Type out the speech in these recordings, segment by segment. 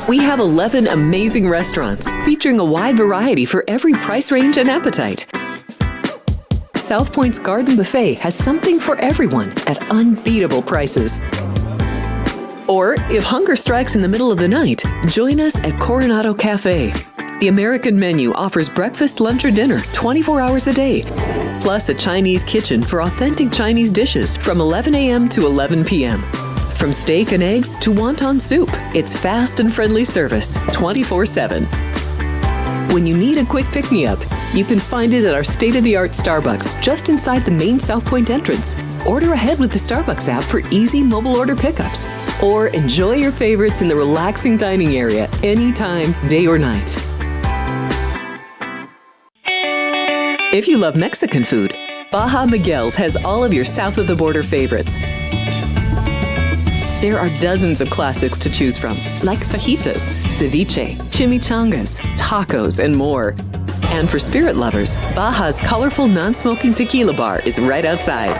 We have 11 amazing restaurants featuring a wide variety for every price range and appetite. South Point's Garden Buffet has something for everyone at unbeatable prices. Or, if hunger strikes in the middle of the night, join us at Coronado Cafe. The American menu offers breakfast, lunch, or dinner 24 hours a day, plus a Chinese kitchen for authentic Chinese dishes from 11 a.m. to 11 p.m. From steak and eggs to wonton soup, it's fast and friendly service 24/7. When you need a quick pick-me-up, you can find it at our state-of-the-art Starbucks just inside the main South Point entrance. Order ahead with the Starbucks app for easy mobile order pickups. Or enjoy your favorites in the relaxing dining area anytime, day or night. If you love Mexican food, Baja Miguel's has all of your south-of-the-border favorites. There are dozens of classics to choose from, like fajitas, ceviche, chimichangas, tacos, and more. And for spirit lovers, Baja's colorful non-smoking tequila bar is right outside.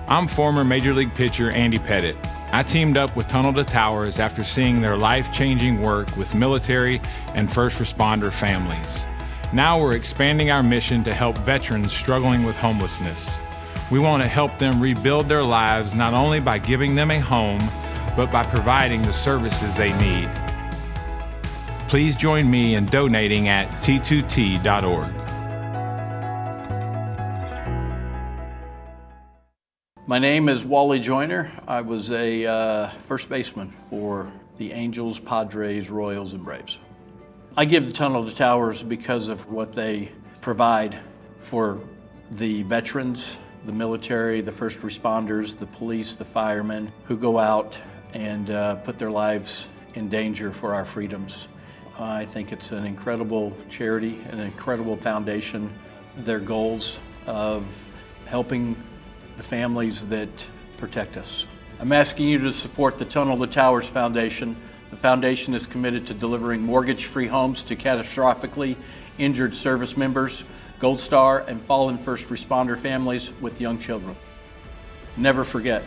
I'm former Major League pitcher Andy Pettitte. I teamed up with Tunnel to Towers after seeing their life-changing work with military and first responder families. Now we're expanding our mission to help veterans struggling with homelessness. We want to help them rebuild their lives not only by giving them a home, but by providing the services they need. Please join me in donating at t2t.org. My name is Wally Joyner. I was a first baseman for the Angels, Padres, Royals, and Braves. I give the Tunnel to Towers because of what they provide for the veterans, the military, the first responders, the police, the firemen who go out and put their lives in danger for our freedoms. I think it's an incredible charity, an incredible foundation. Their goals of helping the families that protect us. I'm asking you to support the Tunnel to Towers Foundation. The foundation is committed to delivering mortgage-free homes to catastrophically injured service members, Gold Star, and fallen first responder families with young children. Never forget.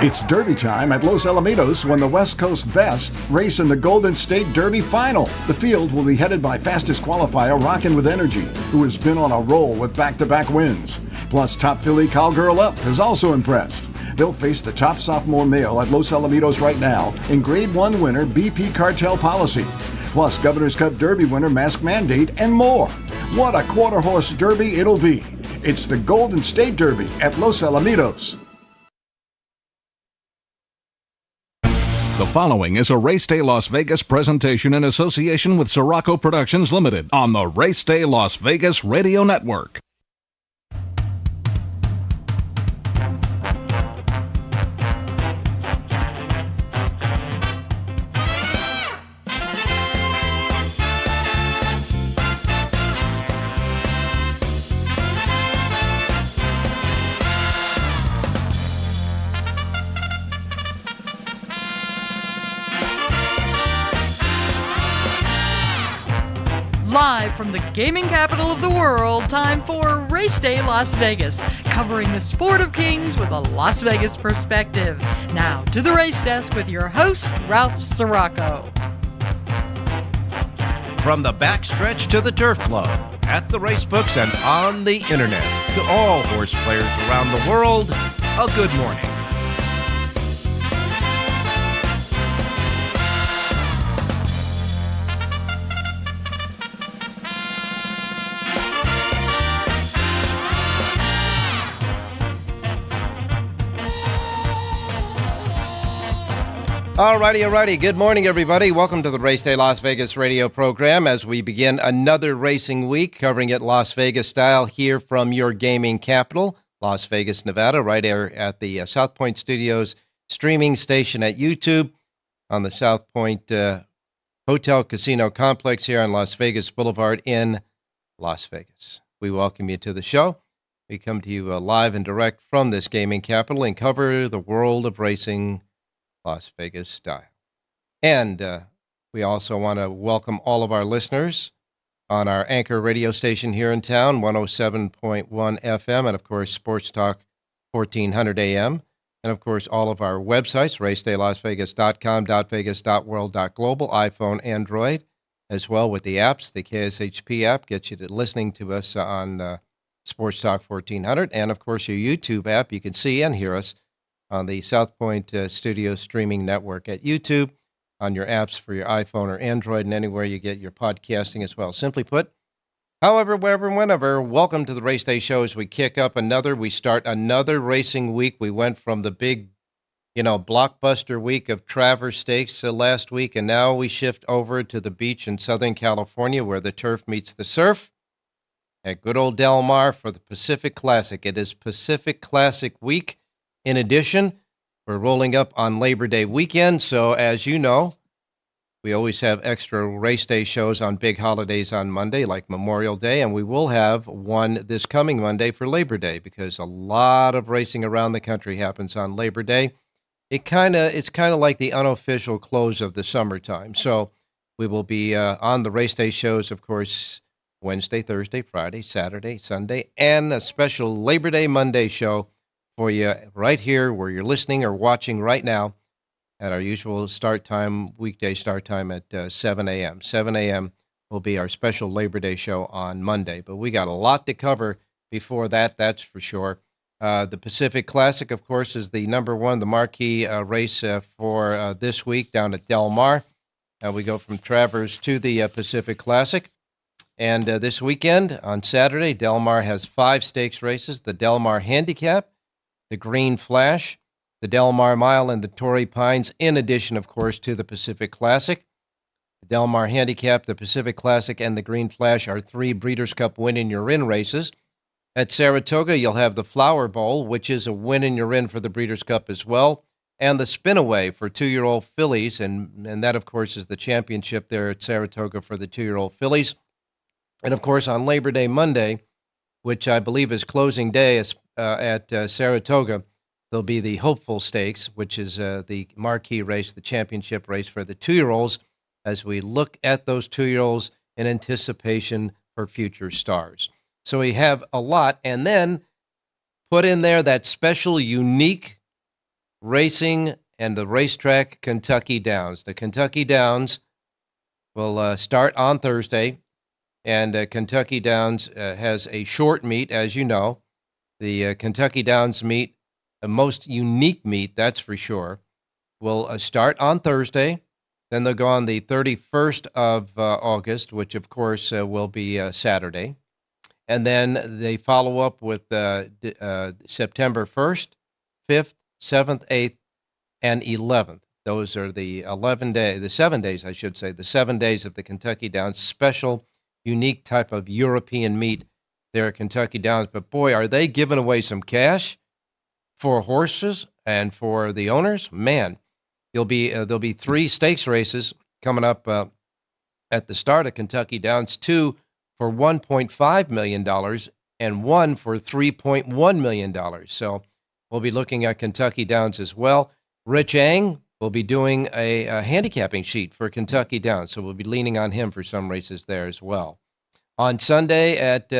It's Derby time at Los Alamitos when the West Coast Best race in the Golden State Derby Final. The field will be headed by fastest qualifier Rockin' With Energy, who has been on a roll with back-to-back wins. Plus, top filly Cowgirl Up has also impressed. They'll face the top sophomore male at Los Alamitos right now in Grade 1 winner BP Cartel Policy. Plus, Governor's Cup Derby winner Mask Mandate and more. What a quarter-horse derby it'll be. It's the Golden State Derby at Los Alamitos. The following is a Race Day Las Vegas presentation in association with Siraco Productions Limited on the Race Day Las Vegas Radio Network. Live from the gaming capital of the world, time for Race Day Las Vegas, covering the sport of kings with a Las Vegas perspective. Now to the race desk with your host, Ralph Siraco. From the backstretch to the turf club, at the race books and on the internet, to all horse players around the world, a good morning. Alrighty. Good morning, everybody. Welcome to the Race Day Las Vegas radio program as we begin another racing week, covering it Las Vegas style here from your gaming capital, Las Vegas, Nevada, right there at the South Point Studios streaming station at YouTube on the South Point Hotel Casino Complex here on Las Vegas Boulevard in Las Vegas. We welcome you to the show. We come to you live and direct from this gaming capital and cover the world of racing Las Vegas style. And we also want to welcome all of our listeners on our anchor radio station here in town, 107.1 FM, and, of course, Sports Talk 1400 AM. And, of course, all of our websites, racedaylasvegas.com, .vegas, .world, .global, iPhone, Android, as well with the apps. The KSHP app gets you to listening to us on Sports Talk 1400. And, of course, your YouTube app. You can see and hear us on the South Point Studio Streaming Network at YouTube, on your apps for your iPhone or Android, and anywhere you get your podcasting as well. Simply put, however, wherever, whenever, welcome to the Race Day Show as we we start another racing week. We went from the big, blockbuster week of Travers Stakes last week, and now we shift over to the beach in Southern California where the turf meets the surf at good old Del Mar for the Pacific Classic. It is Pacific Classic week. In addition, we're rolling up on Labor Day weekend, so as you know, we always have extra race day shows on big holidays on Monday, like Memorial Day, and we will have one this coming Monday for Labor Day because a lot of racing around the country happens on Labor Day. It's kind of like the unofficial close of the summertime. So we will be on the race day shows, of course, Wednesday, Thursday, Friday, Saturday, Sunday, and a special Labor Day Monday show for you right here where you're listening or watching right now at our usual start time, weekday start time at 7 a.m. 7 a.m. will be our special Labor Day show on Monday. But we got a lot to cover before that, that's for sure. The Pacific Classic, of course, is the number one, the marquee race for this week down at Del Mar. We go from Travers to the Pacific Classic. And this weekend, on Saturday, Del Mar has 5 stakes races. The Del Mar Handicap, the Green Flash, the Del Mar Mile, and the Torrey Pines, in addition, of course, to the Pacific Classic. The Del Mar Handicap, the Pacific Classic, and the Green Flash are 3 Breeders' Cup win-in-your-in races. At Saratoga, you'll have the Flower Bowl, which is a win-in-your-in for the Breeders' Cup as well, and the Spin-Away for 2-year-old fillies, and that, of course, is the championship there at Saratoga for the 2-year-old fillies. And, of course, on Labor Day Monday, which I believe is closing day at Saratoga, there'll be the Hopeful Stakes, which is the marquee race, the championship race for the 2-year-olds, as we look at those 2-year-olds in anticipation for future stars. So we have a lot, and then put in there that special, unique racing and the racetrack Kentucky Downs. The Kentucky Downs will start on Thursday, and Kentucky Downs has a short meet, as you know. The Kentucky Downs meet, the most unique meet, that's for sure, will start on Thursday. Then they'll go on the 31st of August, which, of course, will be Saturday. And then they follow up with September 1st, 5th, 7th, 8th, and 11th. Those are the 7 days, I should say, the 7 days of the Kentucky Downs, special, unique type of European meet there at Kentucky Downs. But boy, are they giving away some cash for horses and for the owners. Man, there'll be 3 stakes races coming up at the start of Kentucky Downs, 2 for $1.5 million and 1 for $3.1 million. So we'll be looking at Kentucky Downs as well. Rich Ang will be doing a handicapping sheet for Kentucky Downs, so we'll be leaning on him for some races there as well. On Sunday at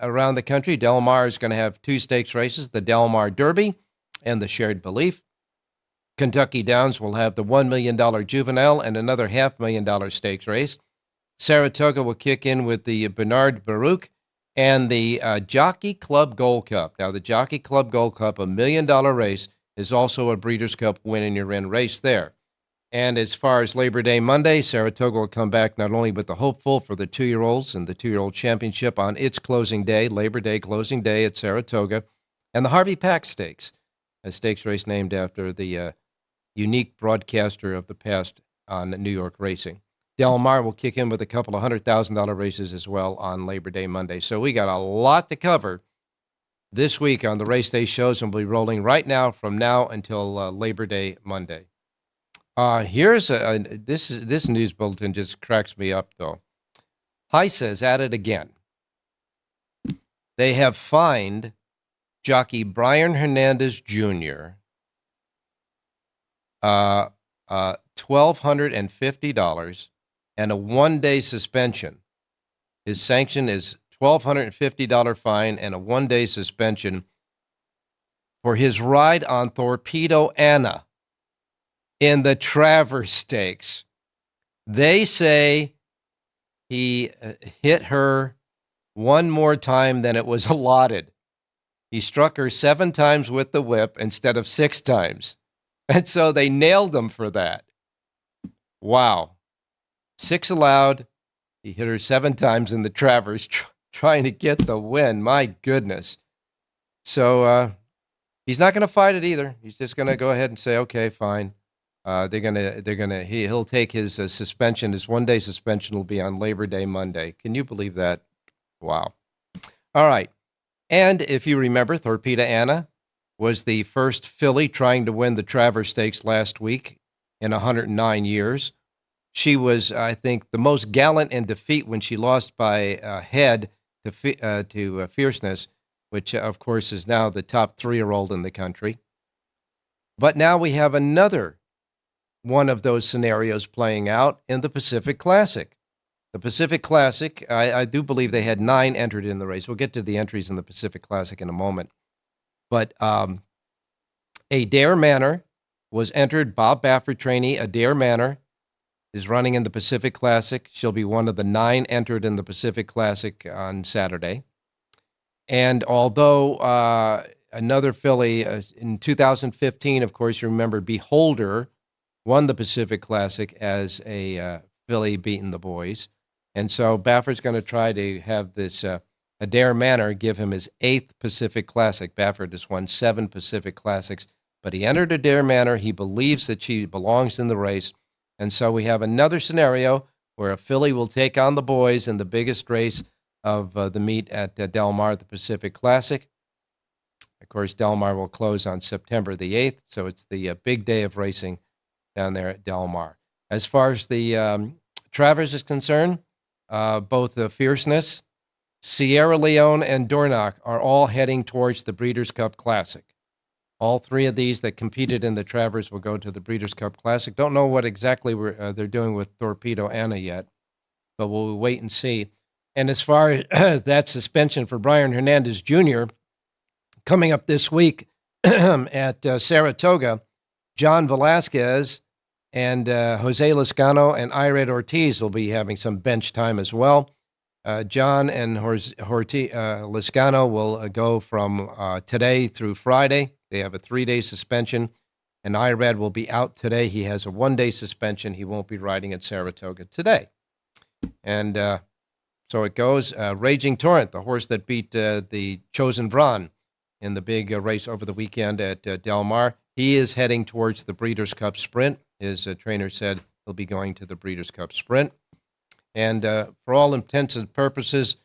around the country, Del Mar is going to have 2 stakes races, the Del Mar Derby and the Shared Belief. Kentucky Downs will have the $1 million Juvenile and another $500,000 stakes race. Saratoga will kick in with the Bernard Baruch and the Jockey Club Gold Cup. Now, the Jockey Club Gold Cup, $1 million race, is also a Breeders' Cup win-in-your-in race there. And as far as Labor Day Monday, Saratoga will come back not only with the Hopeful for the 2-year-olds and the 2-year-old championship on its closing day, Labor Day closing day at Saratoga, and the Harvey Pack Stakes, a stakes race named after the unique broadcaster of the past on New York racing. Del Mar will kick in with a couple of $100,000 races as well on Labor Day Monday. So we got a lot to cover this week on the Race Day shows, and we'll be rolling right now from now until Labor Day Monday. Here's this news bulletin just cracks me up, though. HISA's at it again. They have fined jockey Brian Hernandez Jr. $1,250 and a 1-day suspension. His sanction is $1,250 fine and a 1-day suspension for his ride on Torpedo Anna in the Travers Stakes. They say he hit her one more time than it was allotted. He struck her 7 times with the whip instead of 6 times. And so they nailed him for that. Wow. 6 allowed. He hit her 7 times in the Travers trying to get the win. My goodness. So he's not going to fight it either. He's just going to go ahead and say, okay, fine. He'll take his suspension. His 1-day suspension will be on Labor Day Monday. Can you believe that? Wow. All right. And if you remember, Torpedo Anna was the first filly trying to win the Travers Stakes last week in 109 years. She was, I think, the most gallant in defeat when she lost by a head to Fierceness, which, of course, is now the top 3-year-old in the country. But now we have another one of those scenarios playing out in the Pacific Classic. The Pacific Classic, I do believe they had 9 entered in the race. We'll get to the entries in the Pacific Classic in a moment. But Adair Manor was entered. Bob Baffert trainee, Adair Manor, is running in the Pacific Classic. She'll be one of the 9 entered in the Pacific Classic on Saturday. And although another filly in 2015, of course, you remember Beholder won the Pacific Classic as a filly beating the boys. And so Baffert's going to try to have this Adair Manor give him his 8th Pacific Classic. Baffert has won 7 Pacific Classics, but he entered Adair Manor. He believes that she belongs in the race. And so we have another scenario where a filly will take on the boys in the biggest race of the meet at Del Mar, the Pacific Classic. Of course, Del Mar will close on September the 8th, so it's the big day of racing down there at Del Mar. As far as the Travers is concerned, both the Fierceness, Sierra Leone, and Dornoch are all heading towards the Breeders' Cup Classic. All 3 of these that competed in the Travers will go to the Breeders' Cup Classic. Don't know what exactly they're doing with Torpedo Anna yet, but we'll wait and see. And as far as that suspension for Brian Hernandez Jr., coming up this week at Saratoga, John Velasquez and Jose Lezcano and Ired Ortiz will be having some bench time as well. John and Lezcano will go from today through Friday. They have a 3-day suspension, and Ired will be out today. He has a 1-day suspension. He won't be riding at Saratoga today. And so it goes. Raging Torrent, the horse that beat the Chosen Vron in the big race over the weekend at Del Mar, he is heading towards the Breeders' Cup Sprint. His trainer said he'll be going to the Breeders' Cup Sprint. And for all intents and purposes,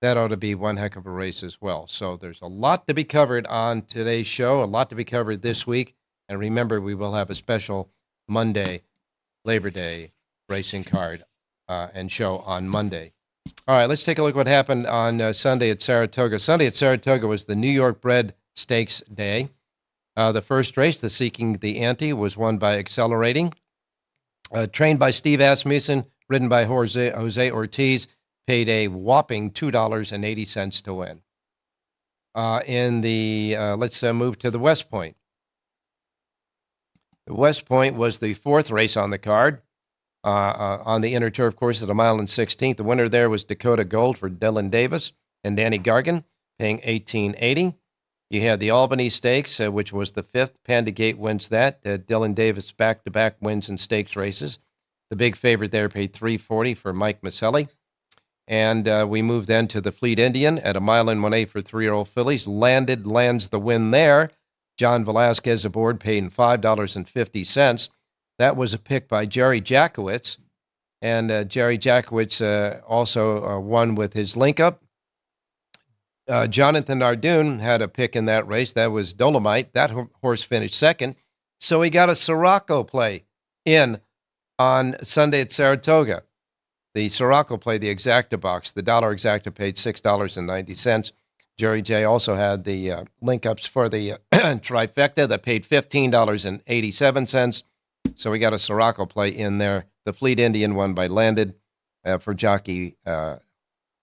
that ought to be one heck of a race as well. So there's a lot to be covered on today's show, a lot to be covered this week. And remember, we will have a special Monday, Labor Day racing card and show on Monday. All right, let's take a look at what happened on Sunday at Saratoga. Sunday at Saratoga was the New York Bred Stakes Day. The first race, the Seeking the Ante, was won by Accelerating. Trained by Steve Asmussen, ridden by Jose Ortiz, paid a whopping $2.80 to win. Let's move to the West Point. The West Point was the 4th race on the card. On the inner turf course at a mile and 16th. The winner there was Dakota Gold for Dylan Davis and Danny Gargan, paying $18.80. You had the Albany Stakes, which was the 5th. Panda Gate wins that. Dylan Davis back-to-back wins in stakes races. The big favorite there paid $3.40 for Mike Maselli. And we moved then to the Fleet Indian at a mile and 1/8 for 3-year-old fillies. Lands the win there. John Velasquez aboard, paying $5.50. That was a pick by Jerry Jacovitz. And Jerry Jacovitz also won with his link-up. Jonathan Hardoon had a pick in that race. That was Dolomite. That horse finished 2nd. So he got a Siraco play in on Sunday at Saratoga. The Siraco play, the exacta box. The dollar exacta paid $6.90. Jerry J also had the link-ups for the trifecta that paid $15.87. So we got a Siraco play in there. The Fleet Indian won by Landed for Jockey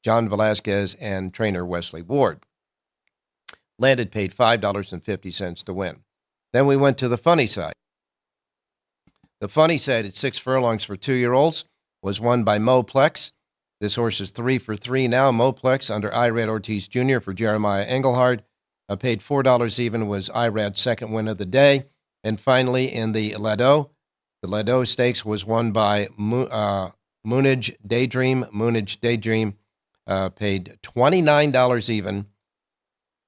John Velasquez and trainer Wesley Ward. Landed paid $5.50 to win. Then we went to the funny side. The funny side at 6 furlongs for 2-year-olds was won by Moplex. This horse is 3 for 3 now. Moplex under Irad Ortiz Jr. for Jeremiah Engelhard. Paid $4 even, was Irad's second win of the day. And finally, in the Lindo Stakes was won by Moonage Daydream. Moonage Daydream paid $29 even.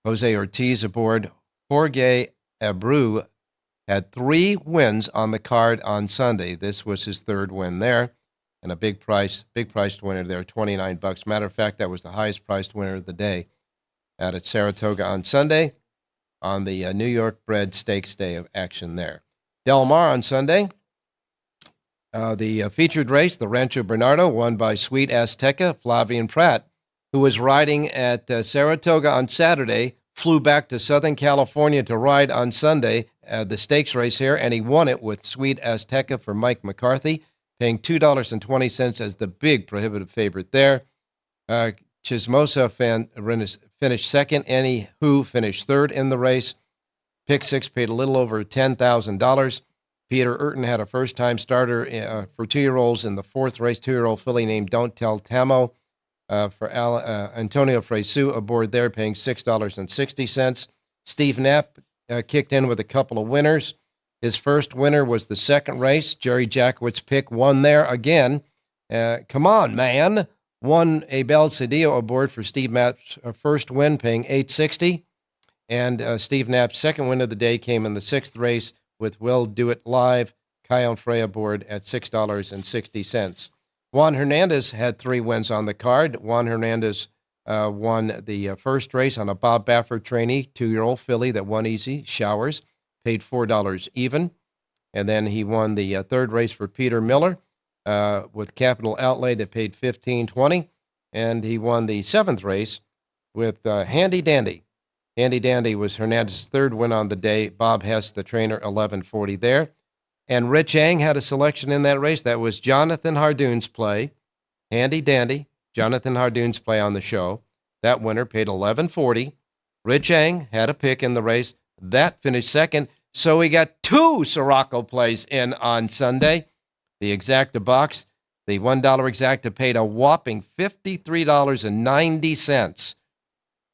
Jose Ortiz aboard. Jorge Abreu had 3 wins on the card on Sunday. This was his 3rd win there. And a big priced winner there, $29. Matter of fact, that was the highest priced winner of the day out at Saratoga on Sunday on the New York bred stakes day of action there. Del Mar on Sunday. The featured race, the Rancho Bernardo, won by Sweet Azteca, Flavian Pratt, who was riding at Saratoga on Saturday, flew back to Southern California to ride on Sunday, the stakes race here, and he won it with Sweet Azteca for Mike McCarthy, paying $2.20 as the big prohibitive favorite there. Chismosa finished second. Annie Hu finished third in the race. Pick 6 paid a little over $10,000. Peter Urton had a first-time starter for 2-year-olds in the 4th race, 2-year-old filly named Don't Tell Tamo. For Antonio Fresu aboard there, paying $6.60. Steve Knapp kicked in with a couple of winners. His first winner was the 2nd race. Jerry Jacowitz pick won there again. Come on, man. Won a Bel Cedillo aboard for Steve Knapp's first win, paying $8.60. And Steve Knapp's second win of the day came in the 6th race with Will Do It Live, Kion Frey aboard at $6.60. Juan Hernandez had 3 wins on the card. Juan Hernandez won the first race on a Bob Baffert trainee, 2-year-old filly that won easy, Showers, paid $4 even. And then he won the 3rd race for Peter Miller with capital outlay that paid $15.20. And he won the 7th race with Handy Dandy. Handy Dandy was Hernandez's 3rd win on the day. Bob Hess, the trainer, $11.40 there. And Rich Ang had a selection in that race. That was Jonathan Hardoon's play. Handy Dandy, Jonathan Hardoon's play on the show. That winner paid $11.40. Rich Ang had a pick in the race. That finished second. So we got 2 Siraco plays in on Sunday. The Exacta box, the $1 Exacta paid a whopping $53.90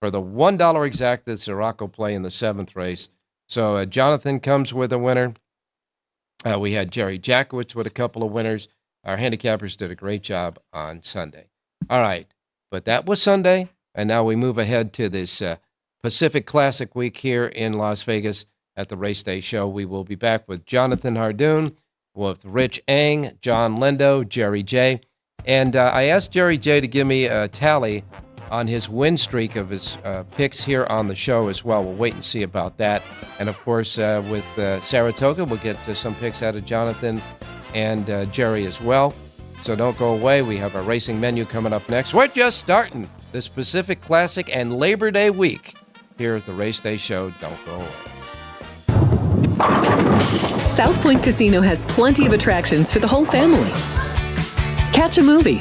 for the $1 Exacta Siraco play in the 7th race. So Jonathan comes with a winner. We had Jerry Jacowitz with a couple of winners. Our handicappers did a great job on Sunday. All right, but that was Sunday, and now we move ahead to this Pacific Classic week here in Las Vegas at the Race Day Show. We will be back with Jonathan Hardoon, with Rich Ang, John Lindo, Jerry J. And I asked Jerry J to give me a tally on his win streak of his picks here on the show as well. We'll wait and see about that. And, of course, with Saratoga, we'll get some picks out of Jonathan and Jerry as well. So don't go away. We have our racing menu coming up next. We're just starting this Pacific Classic and Labor Day week here at the Race Day Show. Don't go away. South Point Casino has plenty of attractions for the whole family. Catch a movie.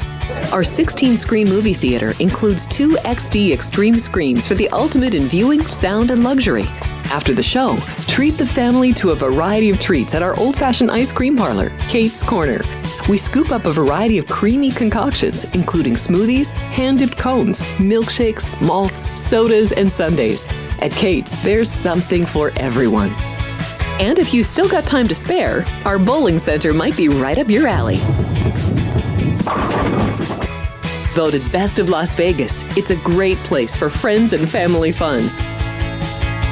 Our 16-screen movie theater includes 2 XD Extreme screens for the ultimate in viewing, sound, and luxury. After the show, treat the family to a variety of treats at our old-fashioned ice cream parlor, Kate's Corner. We scoop up a variety of creamy concoctions, including smoothies, hand-dipped cones, milkshakes, malts, sodas, and sundaes. At Kate's, there's something for everyone. And if you've still got time to spare, our bowling center might be right up your alley. Voted Best of Las Vegas, it's a great place for friends and family fun.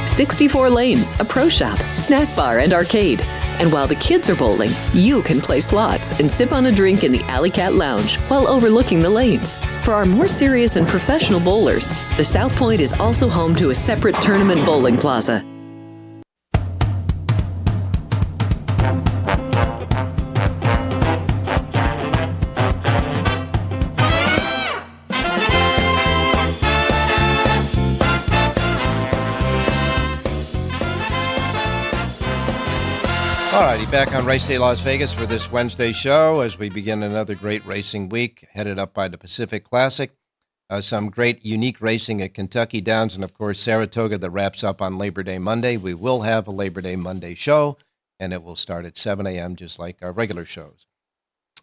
64 lanes, a pro shop, snack bar, and arcade. And while the kids are bowling, you can play slots and sip on a drink in the Alley Cat Lounge while overlooking the lanes. For our more serious and professional bowlers, the South Point is also home to a separate tournament bowling plaza. Alrighty, back on Race Day Las Vegas for this Wednesday show as we begin another great racing week headed up by the Pacific Classic. some great, unique racing at Kentucky Downs, and, of course, Saratoga that wraps up on Labor Day Monday. We will have a Labor Day Monday show, and it will start at 7 a.m., just like our regular shows.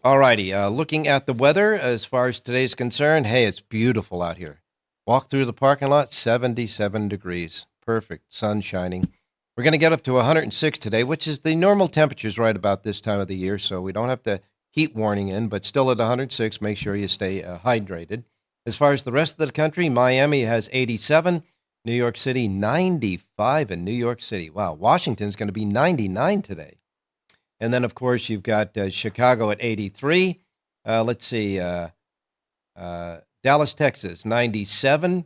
All righty, looking at the weather as far as today's concerned, hey, it's beautiful out here. Walk through the parking lot, 77 degrees. Perfect, sun shining. We're going to get up to 106 today, which is the normal temperatures right about this time of the year, so we don't have the heat warning in, but still at 106, make sure you stay hydrated. As far as the rest of the country, Miami has 87, New York City 95 in New York City. Wow, Washington's going to be 99 today. And then, of course, you've got Chicago at 83. Let's see, Dallas, Texas, 97.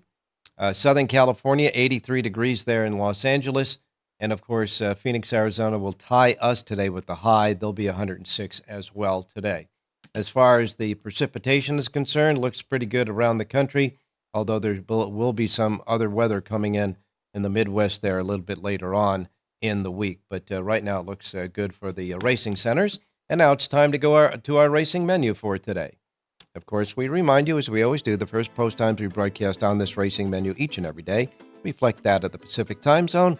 Southern California, 83 degrees there in Los Angeles. And, of course, Phoenix, Arizona will tie us today with the high. They'll be 106 as well today. As far as the precipitation is concerned, looks pretty good around the country, although there will be some other weather coming in the Midwest there a little bit later on in the week. But right now it looks good for the racing centers. And now it's time to go to our racing menu for today. Of course, we remind you, as we always do, the first post times we broadcast on this racing menu each and every day reflect that of the Pacific time zone,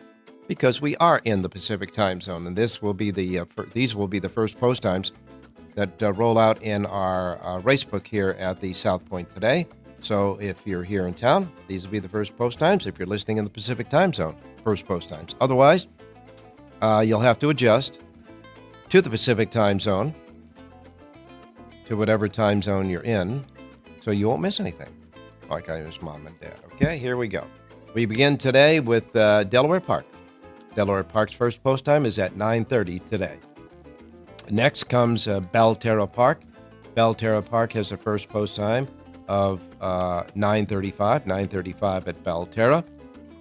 because we are in the Pacific time zone. And these will be the first post times that roll out in our race book here at the South Point today. So if you're here in town, these will be the first post times. If you're listening in the Pacific time zone, first post times. Otherwise, you'll have to adjust to the Pacific time zone, to whatever time zone you're in, so you won't miss anything, like I was mom and dad. Okay, here we go. We begin today with Delaware Park. Delaware Park's first post time is at 9:30 today. Next comes Belterra Park. Belterra Park has a first post time of 9:35 at Belterra.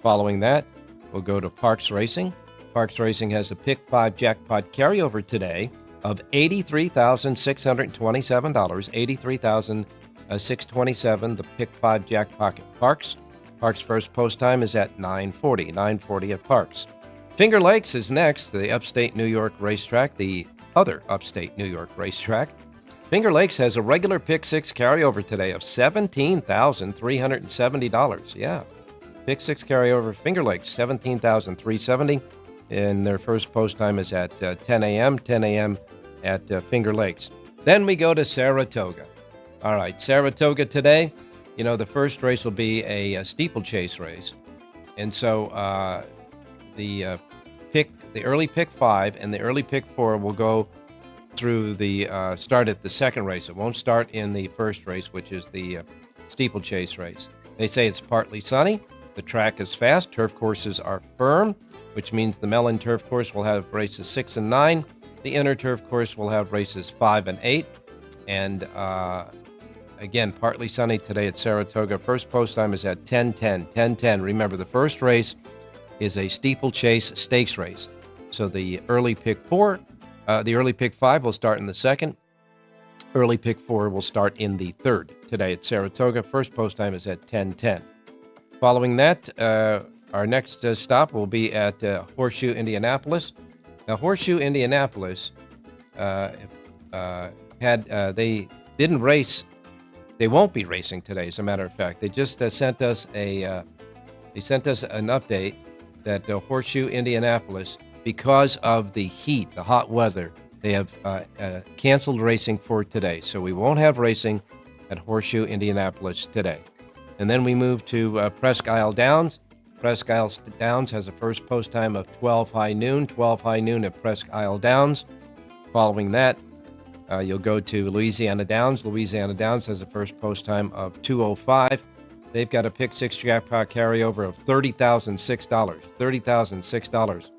Following that, we'll go to Parks Racing. Parks Racing has a Pick 5 jackpot carryover today of $83,627. $83,627, the Pick 5 jackpot at Parks. Parks' first post time is at 9:40 at Parks. Finger Lakes is next, the upstate New York racetrack, the other upstate New York racetrack. Finger Lakes has a regular Pick 6 carryover today of $17,370. Yeah, Pick 6 carryover, Finger Lakes, $17,370. And their first post time is at 10 a.m. at Finger Lakes. Then we go to Saratoga. All right, Saratoga today, the first race will be a steeplechase race. And so the early Pick 5 and the early Pick 4 will go through start at the second race. It won't start in the first race, which is the steeplechase race. They say it's partly sunny. The track is fast. Turf courses are firm, which means the Mellon Turf Course will have races 6 and 9. The Inner Turf Course will have races 5 and 8. And again, partly sunny today at Saratoga. First post time is at 10:10. Remember, the first race is a steeplechase stakes race. So the early Pick 4, the early Pick 5 will start in the second. Early Pick 4 will start in the third today at Saratoga. First post time is at 10:10. Following that, our next stop will be at Horseshoe, Indianapolis. Now, Horseshoe, Indianapolis they didn't race. They won't be racing today, as a matter of fact. They just sent us an update that Horseshoe, Indianapolis, because of the heat, the hot weather, they have canceled racing for today. So we won't have racing at Horseshoe, Indianapolis today. And then we move to Presque Isle Downs. Presque Isle Downs has a first post time of 12 high noon at Presque Isle Downs. Following that, you'll go to Louisiana Downs. Louisiana Downs has a first post time of 2:05. They've got a Pick 6 jackpot carryover of $30,006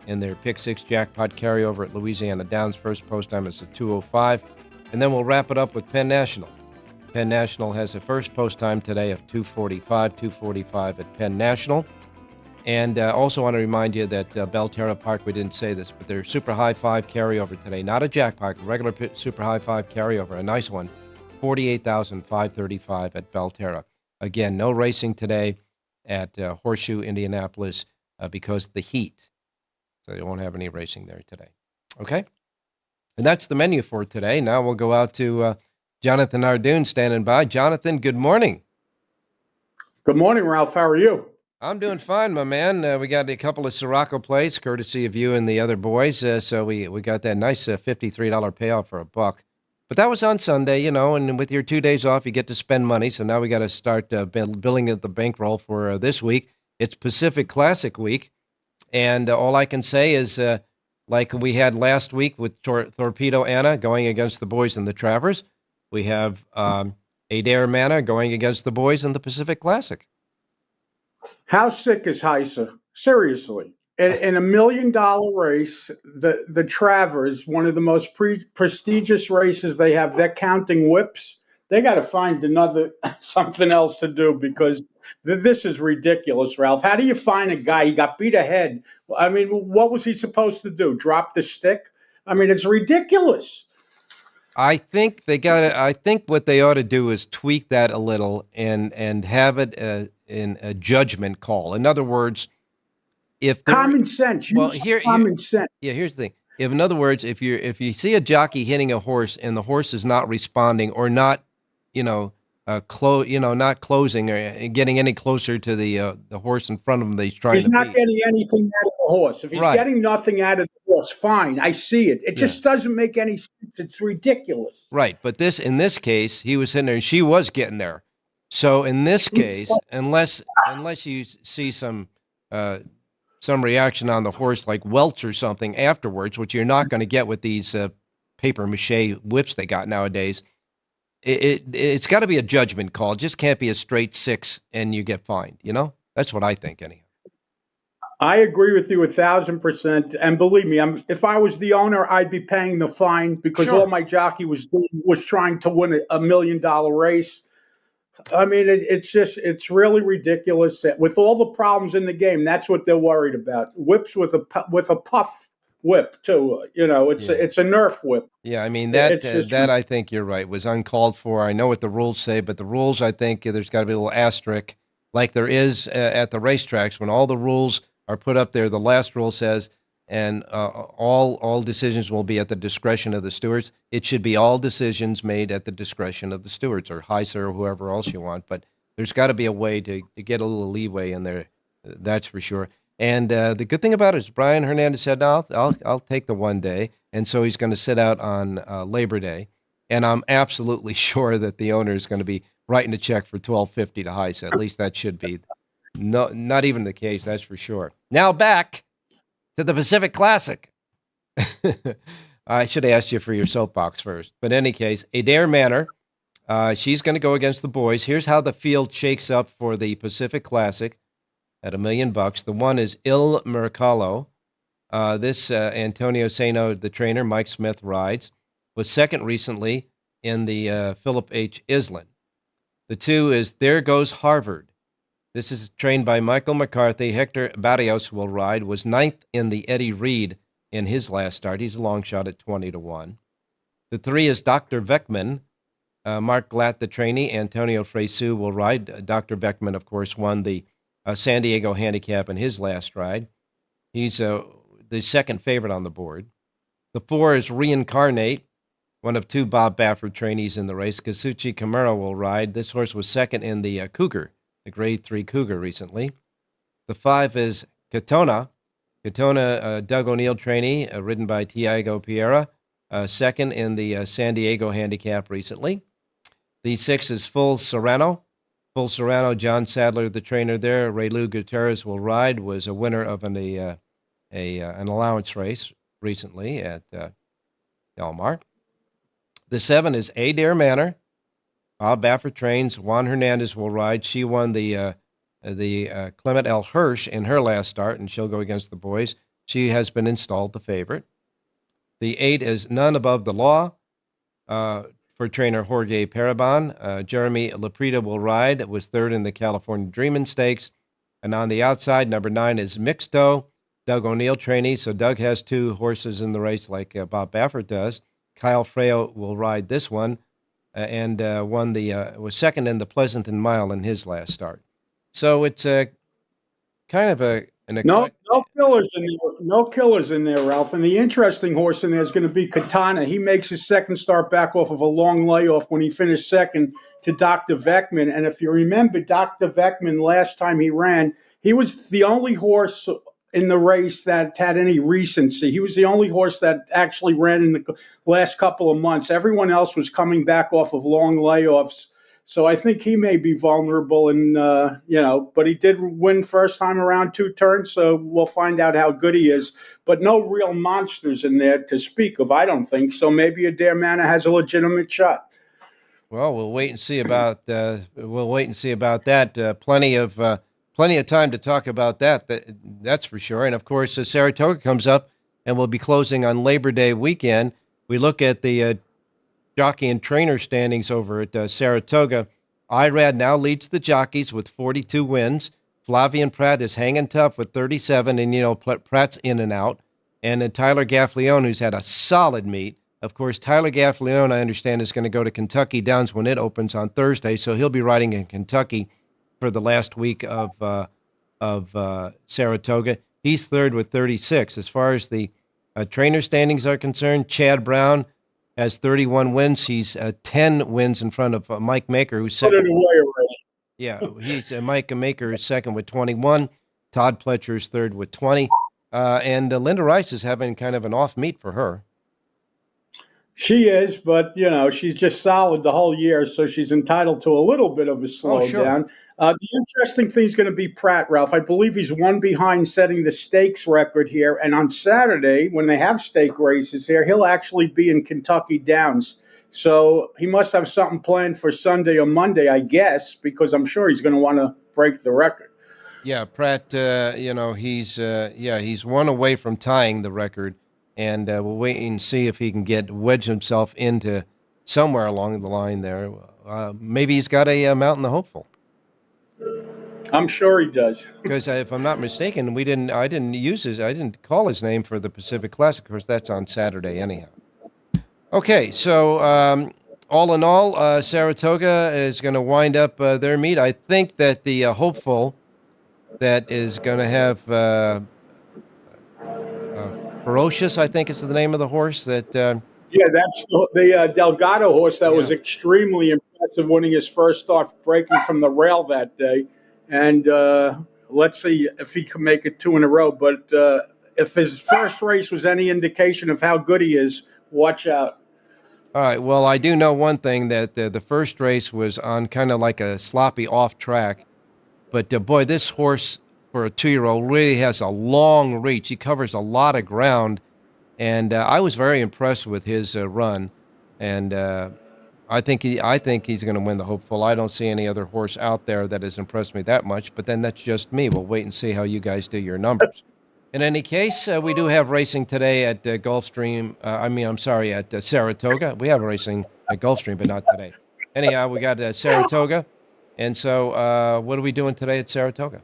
in their Pick 6 jackpot carryover at Louisiana Downs. First post time is at 2:05. And then we'll wrap it up with Penn National. Penn National has a first post time today of 2:45 at Penn National. And also want to remind you that Belterra Park, we didn't say this, but their Super High 5 carryover today, not a jackpot, regular Super High 5 carryover, a nice one, $48,535 at Belterra. Again, no racing today at Horseshoe, Indianapolis because of the heat. So they won't have any racing there today. Okay? And that's the menu for today. Now we'll go out to Jonathan Hardoon standing by. Jonathan, good morning. Good morning, Ralph. How are you? I'm doing fine, my man. We got a couple of Siraco plays, courtesy of you and the other boys. So we got that nice $53 payoff for $1. But that was on Sunday, and with your 2 days off, you get to spend money. So now we got to start billing at the bankroll for this week. It's Pacific Classic week. And all I can say is, like we had last week with Torpedo Anna going against the boys in the Travers, we have Adair Manor going against the boys in the Pacific Classic. How sick is Heisa? Seriously. In a $1 million race, the Travers, one of the most prestigious races they have, they're counting whips. They got to find something else to do because this is ridiculous, Ralph. How do you find a guy? He got beat ahead. I mean, what was he supposed to do? Drop the stick? I mean, it's ridiculous. I think I think what they ought to do is tweak that a little and have it in a judgment call. In other words, if common sense, common sense. Yeah, here's the thing. In other words, if you see a jockey hitting a horse and the horse is not responding or not, not closing or getting any closer to the horse in front of him that he's trying to beat. He's not getting anything out of the horse. If he's getting nothing out of the horse, fine. I see it. It just doesn't make any sense. It's ridiculous. Right, but in this case, he was sitting there and she was getting there. So in this case, unless you see some reaction on the horse like welts or something afterwards, which you're not going to get with these paper mache whips they got nowadays, it's got to be a judgment call. It just can't be a straight 6 and you get fined. That's what I think anyhow. I agree with you 1,000%. And believe me, if I was the owner, I'd be paying the fine because all my jockey was doing was trying to win a $1 million race. I mean, it's really ridiculous. With all the problems in the game, that's what they're worried about. Whips with a puff whip too. It's a Nerf whip. Yeah, I mean that I think you're right was uncalled for. I know what the rules say, but the rules I think there's got to be a little asterisk, like there is at the racetracks when all the rules are put up there. The last rule says, and all decisions will be at the discretion of the stewards. It should be all decisions made at the discretion of the stewards or Heisa or whoever else you want. But there's got to be a way to get a little leeway in there. That's for sure. And the good thing about it is Brian Hernandez said, no, I'll take the 1 day. And so he's going to sit out on Labor Day. And I'm absolutely sure that the owner is going to be writing a check for $12.50 to Heisa. At least that should be. No, not even the case, that's for sure. Now back to the Pacific Classic. I should have asked you for your soapbox first. But in any case, Adair Manor, she's going to go against the boys. Here's how the field shakes up for the Pacific Classic at $1 million. The one is Il Mercalo. This Antonio Sano, the trainer, Mike Smith rides, was second recently in the Philip H. Island. The 2 is There Goes Harvard. This is trained by Michael McCarthy. Hector Barrios will ride, was 9th in the Eddie Reed in his last start. He's a long shot at 20-1. The 3 is Dr. Beckman. Mark Glatt, the trainee. Antonio Fresu will ride. Dr. Beckman, of course, won the San Diego Handicap in his last ride. He's the second favorite on the board. The 4 is Reincarnate, one of 2 Bob Baffert trainees in the race. Kazuchi Kamara will ride. This horse was second in the Cougar, the Grade 3 Cougar recently. The 5 is Katona. Katona, Doug O'Neill trainee, ridden by Tiago Piera, second in the San Diego Handicap recently. The 6 is Full Serrano. Full Serrano, John Sadler, the trainer there. Raylu Gutierrez will ride, was a winner of an allowance race recently at Del Mar. The 7 is Adair Manor. Bob Baffert trains. Juan Hernandez will ride. She won the Clement L. Hirsch in her last start, and she'll go against the boys. She has been installed the favorite. The 8 is None Above the Law for trainer Jorge Paraban. Jeremy Laprida will ride. It was third in the California Dreamin' Stakes. And on the outside, number 9 is Mixto. Doug O'Neill trainee. So Doug has 2 horses in the race like Bob Baffert does. Kyle Freo will ride this one. And was second in the Pleasanton Mile in his last start. So it's kind of a And No killers in there. No killers in there, Ralph. And the interesting horse in there is going to be Katana. He makes his second start back off of a long layoff when he finished second to Dr. Veckman. And if you remember, Dr. Veckman, last time he ran, he was the only horse in the race that had any recency. He was the only horse that actually ran in the last couple of months. Everyone else was coming back off of long layoffs. So I think he may be vulnerable, and but he did win first time around 2 turns, so we'll find out how good he is. But no real monsters in there to speak of, I don't think. So maybe Adair Manor has a legitimate shot. Well, we'll wait and see about that. Plenty of time to talk about that. That's for sure. And of course, Saratoga comes up, and we'll be closing on Labor Day weekend. We look at the jockey and trainer standings over at Saratoga. Irad now leads the jockeys with 42 wins. Flavian Pratt is hanging tough with 37, and, Pratt's in and out. And then Tyler Gaffleone, who's had a solid meet. Of course, Tyler Gaffleone, I understand, is going to go to Kentucky Downs when it opens on Thursday, so he'll be riding in Kentucky for the last week of Saratoga. He's third with 36. As far as the trainer standings are concerned, Chad Brown has 31 wins. He's 10 wins in front of Mike Maker, who's second. Put it away already. Yeah, he's Mike Maker is second with 21. Todd Pletcher is third with 20. And Linda Rice is having kind of an off meet for her. She is, but, she's just solid the whole year, so she's entitled to a little bit of a slowdown. Sure. The interesting thing is going to be Pratt, Ralph. I believe he's one behind setting the stakes record here, and on Saturday, when they have stake races here, he'll actually be in Kentucky Downs. So he must have something planned for Sunday or Monday, I guess, because I'm sure he's going to want to break the record. Yeah, Pratt, he's one away from tying the record. And we'll wait and see if he can wedge himself into somewhere along the line there. Maybe he's got a Mountain the Hopeful. I'm sure he does. Because if I'm not mistaken, I didn't call his name for the Pacific Classic. Of course, that's on Saturday anyhow. Okay, so all in all, Saratoga is going to wind up their meet. I think that the Hopeful that is going to have Ferocious, I think is the name of the horse that. Yeah, that's the Delgado horse that was extremely impressive, winning his first start, breaking from the rail that day. And let's see if he can make it 2 in a row. But if his first race was any indication of how good he is, watch out. All right. Well, I do know one thing, that the first race was on kind of like a sloppy off track. But boy, this horse, for a 2-year-old, really has a long reach. He covers a lot of ground, and I was very impressed with his run. And I think he's going to win the Hopeful. I don't see any other horse out there that has impressed me that much. But then that's just me. We'll wait and see how you guys do your numbers. In any case, we do have racing today at at Saratoga. We have racing at Gulfstream, but not today. Anyhow, we got Saratoga. And so what are we doing today at Saratoga?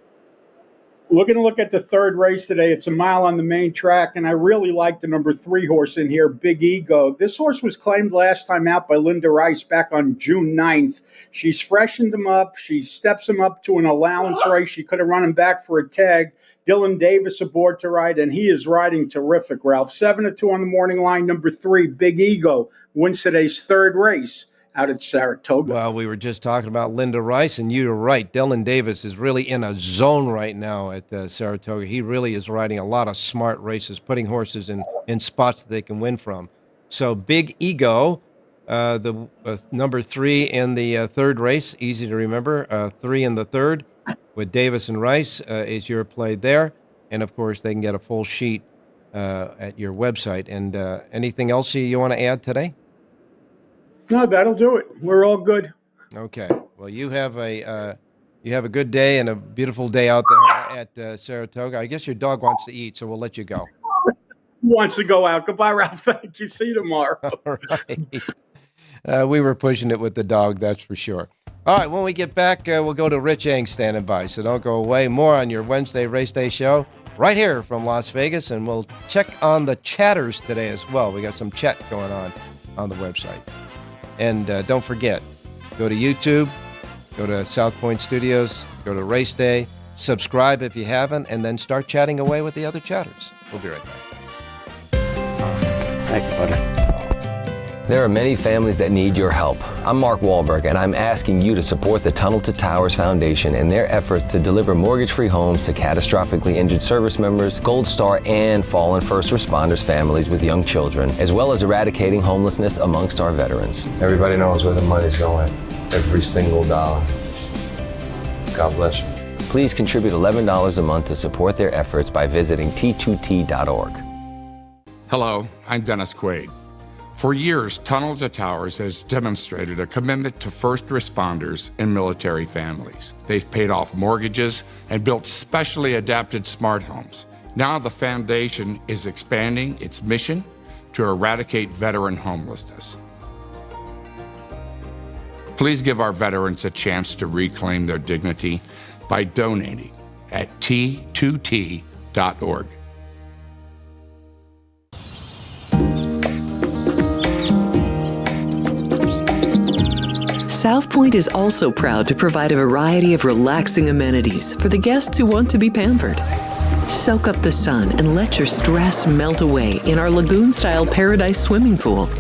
We're going to look at the third race today. It's a mile on the main track, and I really like the number 3 horse in here, Big Ego. This horse was claimed last time out by Linda Rice back on June 9th. She's freshened him up. She steps him up to an allowance race. She could have run him back for a tag. Dylan Davis aboard to ride, and he is riding terrific, Ralph. 7-2 on the morning line. Number 3, Big Ego, wins today's third race out at Saratoga. Well, we were just talking about Linda Rice, and you're right. Dylan Davis is really in a zone right now at Saratoga. He really is riding a lot of smart races, putting horses in spots that they can win from. So Big Ego, the number 3 in the third race, easy to remember, 3 in the third with Davis and Rice is your play there. And, of course, they can get a full sheet at your website. And anything else you want to add today? No, that'll do it. We're all good. Okay. Well, you have a good day and a beautiful day out there at Saratoga. I guess your dog wants to eat, so we'll let you go. He wants to go out. Goodbye, Ralph. Thank you. See you tomorrow. All right. We were pushing it with the dog, that's for sure. All right. When we get back, we'll go to Rich Eng standing by, so don't go away. More on your Wednesday Race Day show right here from Las Vegas, and we'll check on the chatters today as well. We got some chat going on the website. And don't forget, go to YouTube, go to South Point Studios, go to Race Day, Subscribe if you haven't, and then start chatting away with the other chatters. We'll be right back. Thank you, buddy. There are many families that need your help. I'm Mark Wahlberg, and I'm asking you to support the Tunnel to Towers Foundation in their efforts to deliver mortgage-free homes to catastrophically injured service members, Gold Star, and fallen first responders families with young children, as well as eradicating homelessness amongst our veterans. Everybody knows where the money's going. Every single dollar. God bless you. Please contribute $11 a month to support their efforts by visiting t2t.org. Hello, I'm Dennis Quaid. For years, Tunnel to Towers has demonstrated a commitment to first responders and military families. They've paid off mortgages and built specially adapted smart homes. Now the foundation is expanding its mission to eradicate veteran homelessness. Please give our veterans a chance to reclaim their dignity by donating at t2t.org. South Point is also proud to provide a variety of relaxing amenities for the guests who want to be pampered. Soak up the sun and let your stress melt away in our lagoon-style paradise swimming pool.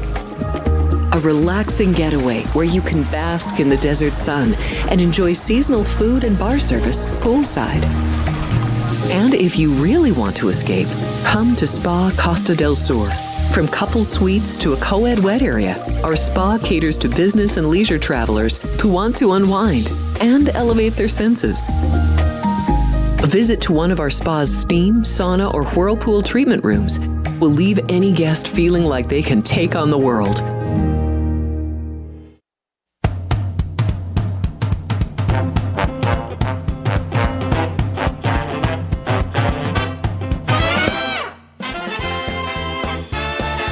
A relaxing getaway where you can bask in the desert sun and enjoy seasonal food and bar service poolside. And if you really want to escape, come to Spa Costa del Sur. From couple suites to a co-ed wet area, our spa caters to business and leisure travelers who want to unwind and elevate their senses. A visit to one of our spa's steam, sauna, or whirlpool treatment rooms will leave any guest feeling like they can take on the world.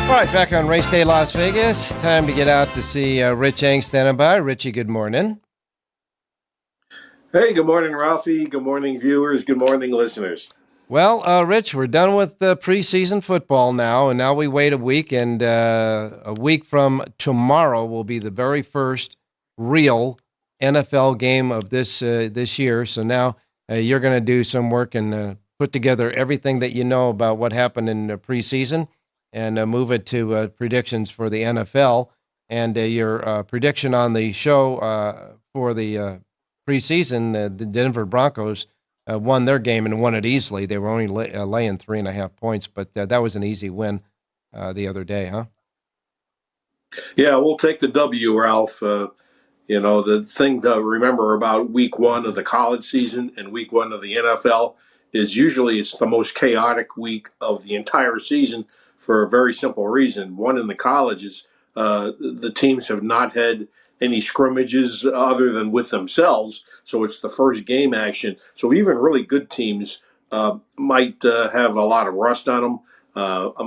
All right, back on Race Day Las Vegas. Time to get out to see Rich Eng standing by. Richie, good morning. Hey, good morning, Ralphie. Good morning, viewers. Good morning, listeners. Well, Rich, we're done with the preseason football now, and now we wait a week, and a week from tomorrow will be the very first real NFL game of this year. So now you're going to do some work and put together everything that you know about what happened in the preseason and move it to predictions for the NFL. And your prediction on the show for the preseason, the Denver Broncos won their game and won it easily. They were only laying 3.5 points, but that was an easy win the other day, huh? Yeah, we'll take the W, Ralph. The thing to remember about week one of the college season and week one of the NFL is usually it's the most chaotic week of the entire season for a very simple reason. One, in the colleges, the teams have not had any scrimmages other than with themselves, so it's the first game action. So even really good teams might have a lot of rust on them,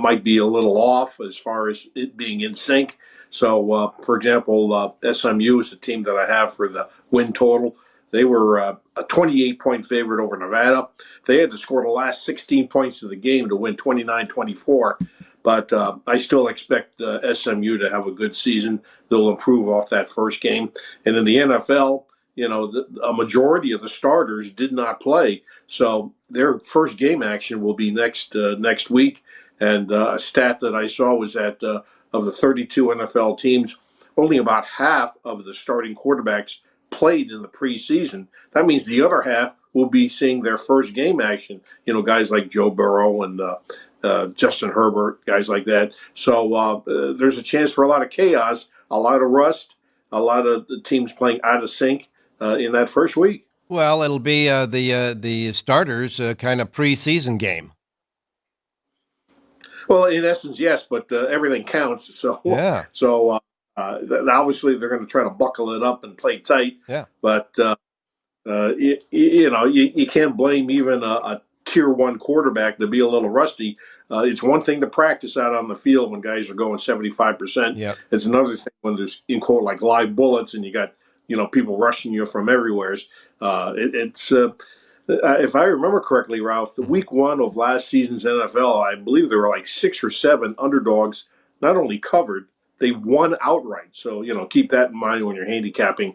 might be a little off as far as it being in sync. So, for example, SMU is the team that I have for the win total. They were a 28-point favorite over Nevada. They had to score the last 16 points of the game to win 29-24. But I still expect SMU to have a good season. They'll improve off that first game. And in the NFL, a majority of the starters did not play. So their first game action will be next week. And a stat that I saw was that of the 32 NFL teams, only about half of the starting quarterbacks played in the preseason. That means the other half will be seeing their first game action. Guys like Joe Burrow and Justin Herbert, guys like that. So there's a chance for a lot of chaos, a lot of rust, a lot of the teams playing out of sync in that first week. Well, it'll be the starters kind of preseason game. Well, in essence, yes, but everything counts. So yeah. So obviously they're going to try to buckle it up and play tight. Yeah. But you can't blame even a tier one quarterback to be a little rusty. It's one thing to practice out on the field when guys are going 75%. Yep. It's another thing when there's, in quote, like live bullets and you got, people rushing you from everywhere. If I remember correctly, Ralph, the week one of last season's NFL, I believe there were like 6 or 7 underdogs, not only covered, they won outright. So, keep that in mind when you're handicapping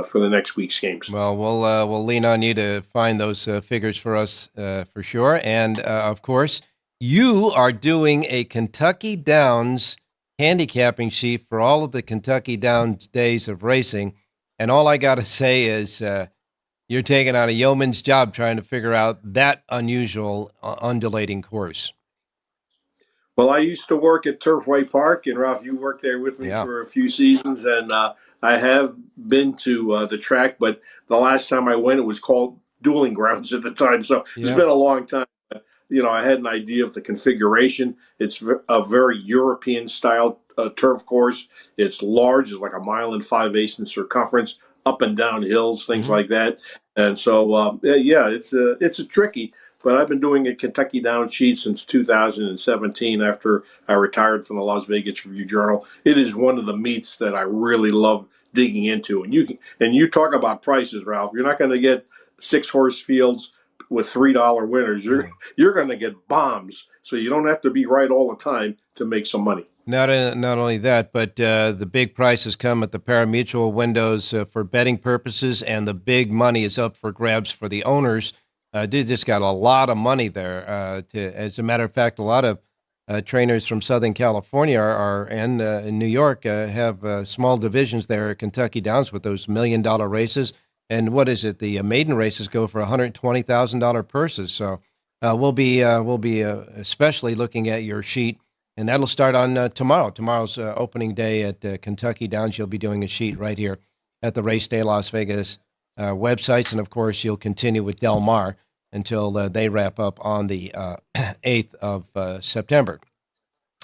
for the next week's games. Well, we'll lean on you to find those figures for us for sure. And, of course, you are doing a Kentucky Downs handicapping sheet for all of the Kentucky Downs days of racing. And all I got to say is you're taking on a yeoman's job trying to figure out that unusual undulating course. Well, I used to work at Turfway Park, and Ralph, you worked there with me for a few seasons, and I have been to the track, but the last time I went, it was called Dueling Grounds at the time, so it's been a long time. You know, I had an idea of the configuration. It's a very European-style turf course. It's large. It's like 1.5 miles in circumference, up and down hills, things like that. And so, it's a tricky. But I've been doing a Kentucky Downs sheet since 2017 after I retired from the Las Vegas Review-Journal. It is one of the meets that I really love digging into. And you talk about prices, Ralph. You're not going to get 6-horse fields with $3 winners. You're going to get bombs. So you don't have to be right all the time to make some money. Not only that, but the big prices come at the pari-mutuel windows for betting purposes, and the big money is up for grabs for the owners. They just got a lot of money there. As a matter of fact, a lot of trainers from Southern California and in New York have small divisions there at Kentucky Downs with those $1 million races. And what is it? The maiden races go for $120,000 purses. So we'll be especially looking at your sheet, and that'll start on tomorrow. Tomorrow's opening day at Kentucky Downs. You'll be doing a sheet right here at the Race Day Las Vegas websites, and of course you'll continue with Del Mar until they wrap up on the 8th of September.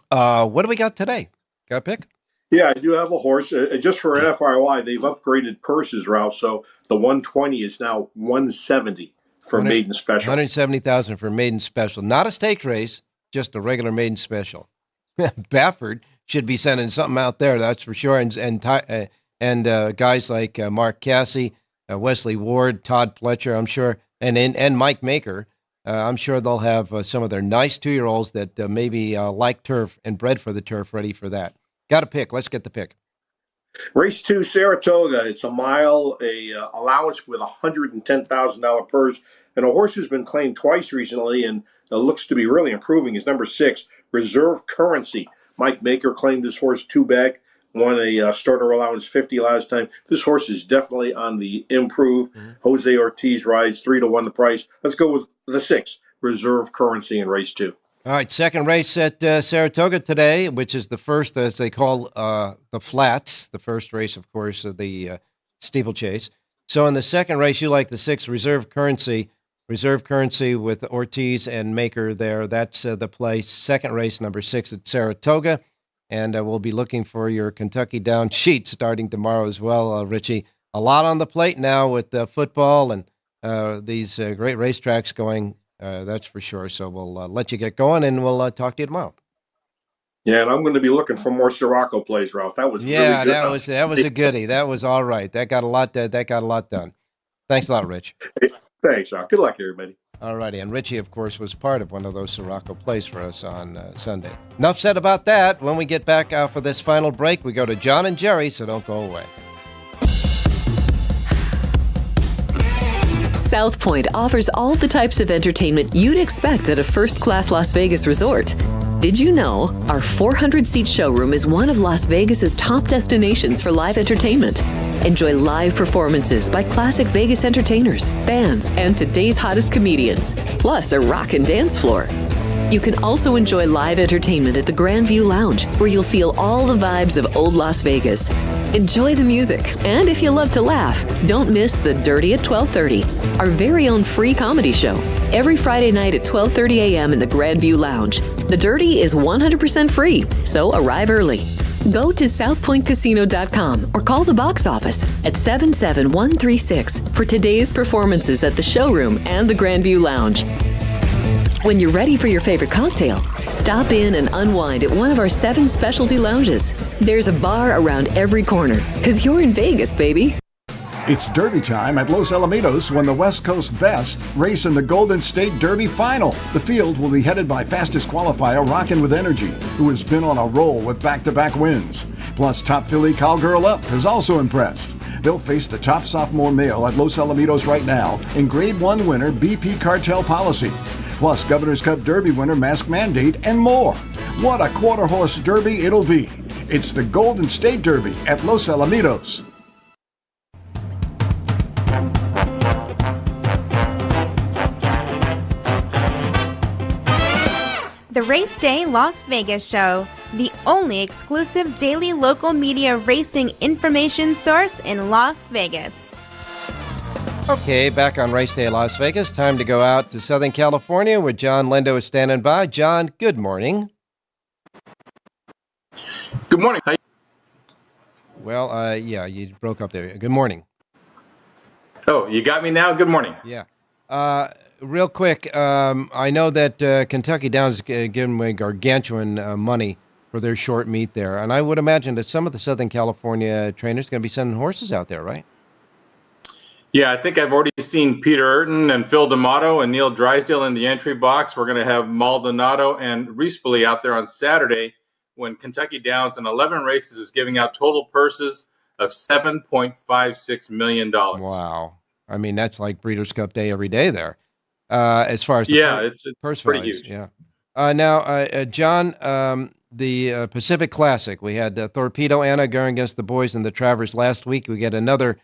What do we got today? Got a pick? Yeah, I do have a horse. Just for an FYI, they've upgraded purses, Ralph. So the 120 is now 170 for maiden special. 170,000 for maiden special. Not a stakes race, just a regular maiden special. Baffert should be sending something out there, that's for sure. And guys like Mark Casse, Wesley Ward, Todd Fletcher, I'm sure, and Mike Maker, I'm sure they'll have some of their nice 2-year-olds that maybe like turf and bred for the turf ready for that. Got a pick. Let's get the pick. Race 2, Saratoga. It's a mile, allowance with $110,000 purse. And a horse who's been claimed twice recently and looks to be really improving is number 6, Reserve Currency. Mike Maker claimed this horse 2 back, won a starter allowance 50 last time. This horse is definitely on the improve. Jose Ortiz rides 3-1 the price. Let's go with the 6, Reserve Currency in race 2. All right, second race at Saratoga today, which is the first, as they call the flats, the first race, of course, of the steeplechase. So in the second race, you like the 6, Reserve Currency with Ortiz and Maker there. That's the play. Second race, number 6 at Saratoga. And we'll be looking for your Kentucky Downs sheet starting tomorrow as well, Richie. A lot on the plate now with football and these great racetracks going. That's for sure. So we'll let you get going, and we'll talk to you tomorrow. Yeah, and I'm going to be looking for more Siraco plays, Ralph. That was really good. that was a goodie. That was all right. That got a lot done. Thanks a lot, Rich. Hey, thanks, Ralph. Good luck, everybody. All righty, and Richie, of course, was part of one of those Siraco plays for us on Sunday. Enough said about that. When we get back for this final break, we go to John and Jerry, so don't go away. South Point offers all the types of entertainment you'd expect at a first-class Las Vegas resort. Did you know our 400-seat showroom is one of Las Vegas's top destinations for live entertainment? Enjoy live performances by classic Vegas entertainers, bands, and today's hottest comedians, plus a rockin' dance floor. You can also enjoy live entertainment at the Grand View Lounge, where you'll feel all the vibes of old Las Vegas. Enjoy the music, and if you love to laugh, don't miss The Dirty at 12:30, our very own free comedy show, every Friday night at 12:30 a.m. in the Grand View Lounge. The Dirty is 100% free, so arrive early. Go to southpointcasino.com or call the box office at 77136 for today's performances at the showroom and the Grand View Lounge. When you're ready for your favorite cocktail, stop in and unwind at one of our 7 specialty lounges. There's a bar around every corner, because you're in Vegas, baby. It's Derby time at Los Alamitos when the West Coast Best race in the Golden State Derby Final. The field will be headed by fastest qualifier Rockin' with Energy, who has been on a roll with back-to-back wins. Plus, top filly Cowgirl Up has also impressed. They'll face the top sophomore male at Los Alamitos right now in Grade 1 winner BP Cartel Policy. Plus Governor's Cup Derby winner Mask Mandate and more. What a quarter horse derby it'll be. It's the Golden State Derby at Los Alamitos. The Race Day Las Vegas Show, the only exclusive daily local media racing information source in Las Vegas. Okay, back on Race Day Las Vegas. Time to go out to Southern California where John Lindo is standing by. John, good morning. Good morning. Well, yeah, you broke up there. Good morning. Oh, you got me now? Good morning. Yeah. Real quick, I know that Kentucky Downs is giving away gargantuan money for their short meet there. And I would imagine that some of the Southern California trainers are going to be sending horses out there, right? Yeah, I think I've already seen Peter Urton and Phil D'Amato and Neil Drysdale in the entry box. We're going to have Maldonado and Rispoli out there on Saturday when Kentucky Downs in 11 races is giving out total purses of $7.56 million. Wow. I mean, that's like Breeders' Cup Day every day there. As far as the it's purse pretty values, huge. Yeah. Now, John, the Pacific Classic, we had Torpedo Anna going against the boys in the Travers last week. We get another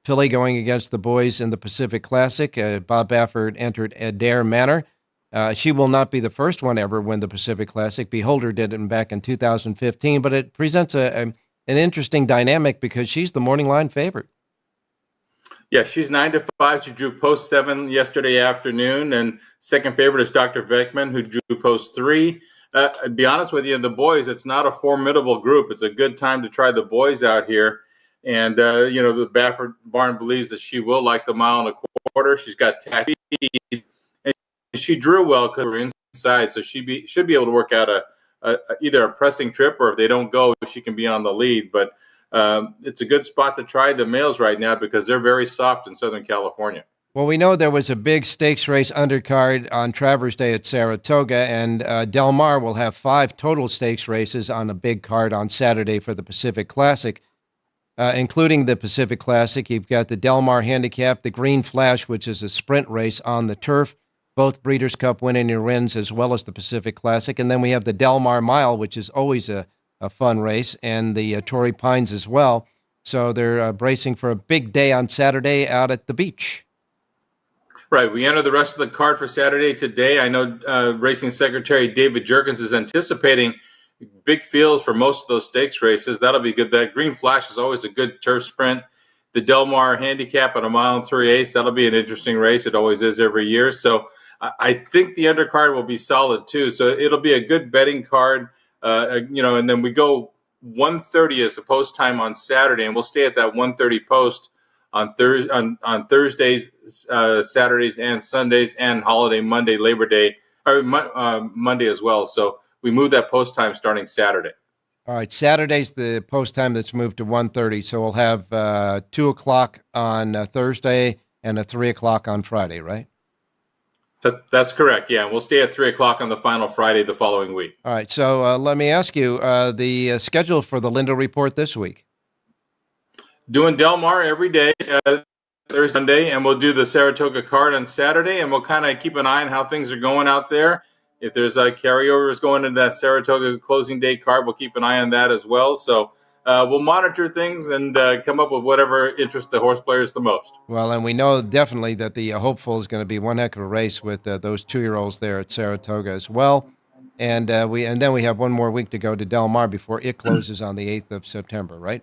filly going against the boys in the Pacific Classic. Bob Baffert entered Adair Manor. She will not be the first one ever win the Pacific Classic. Beholder did it back in 2015, but it presents an interesting dynamic because she's the morning line favorite. Yeah, she's 9-5. She drew post 7 yesterday afternoon, and second favorite is Dr. Beckman, who drew post 3. To be honest with you, the boys, it's not a formidable group. It's a good time to try the boys out here. And, the Baffert barn believes that she will like the mile and a quarter. She's got tacky, and she drew well because we're inside, so she should be able to work out either a pressing trip, or if they don't go, she can be on the lead. But it's a good spot to try the males right now because they're very soft in Southern California. Well, we know there was a big stakes race undercard on Travers Day at Saratoga, and Del Mar will have 5 total stakes races on a big card on Saturday for the Pacific Classic, including the Pacific Classic. You've got the Del Mar Handicap, the Green Flash, which is a sprint race on the turf, both Breeders' Cup winning wins, as well as the Pacific Classic. And then we have the Del Mar Mile, which is always a fun race, and the Torrey Pines as well. So they're bracing for a big day on Saturday out at the beach. Right. We enter the rest of the card for Saturday today. I know Racing Secretary David Jerkins is anticipating big fields for most of those stakes races. That'll be good. That Green Flash is always a good turf sprint. The Del Mar Handicap at a mile and 3/8, that'll be an interesting race. It always is every year. So I think the undercard will be solid too. So it'll be a good betting card. And then we go 1:30 as the post time on Saturday, and we'll stay at that 1:30 post on Thursdays, Saturdays, and Sundays, and holiday Monday, Labor Day, or Monday as well. So we move that post time starting Saturday. All right, Saturday's the post time that's moved to 1:30, so we'll have 2 o'clock on Thursday and a 3 o'clock on Friday, right? That's correct, yeah. We'll stay at 3 o'clock on the final Friday the following week. All right, so let me ask you, the schedule for the Lindo Report this week. Doing Del Mar every day, Thursday, Sunday, and we'll do the Saratoga card on Saturday, and we'll kind of keep an eye on how things are going out there. If there's carryovers going into that Saratoga closing day card, we'll keep an eye on that as well. So we'll monitor things and come up with whatever interests the horse players the most. Well, and we know definitely that the Hopeful is going to be one heck of a race with those 2-year-olds there at Saratoga as well. And then we have one more week to go to Del Mar before it closes on the 8th of September, right?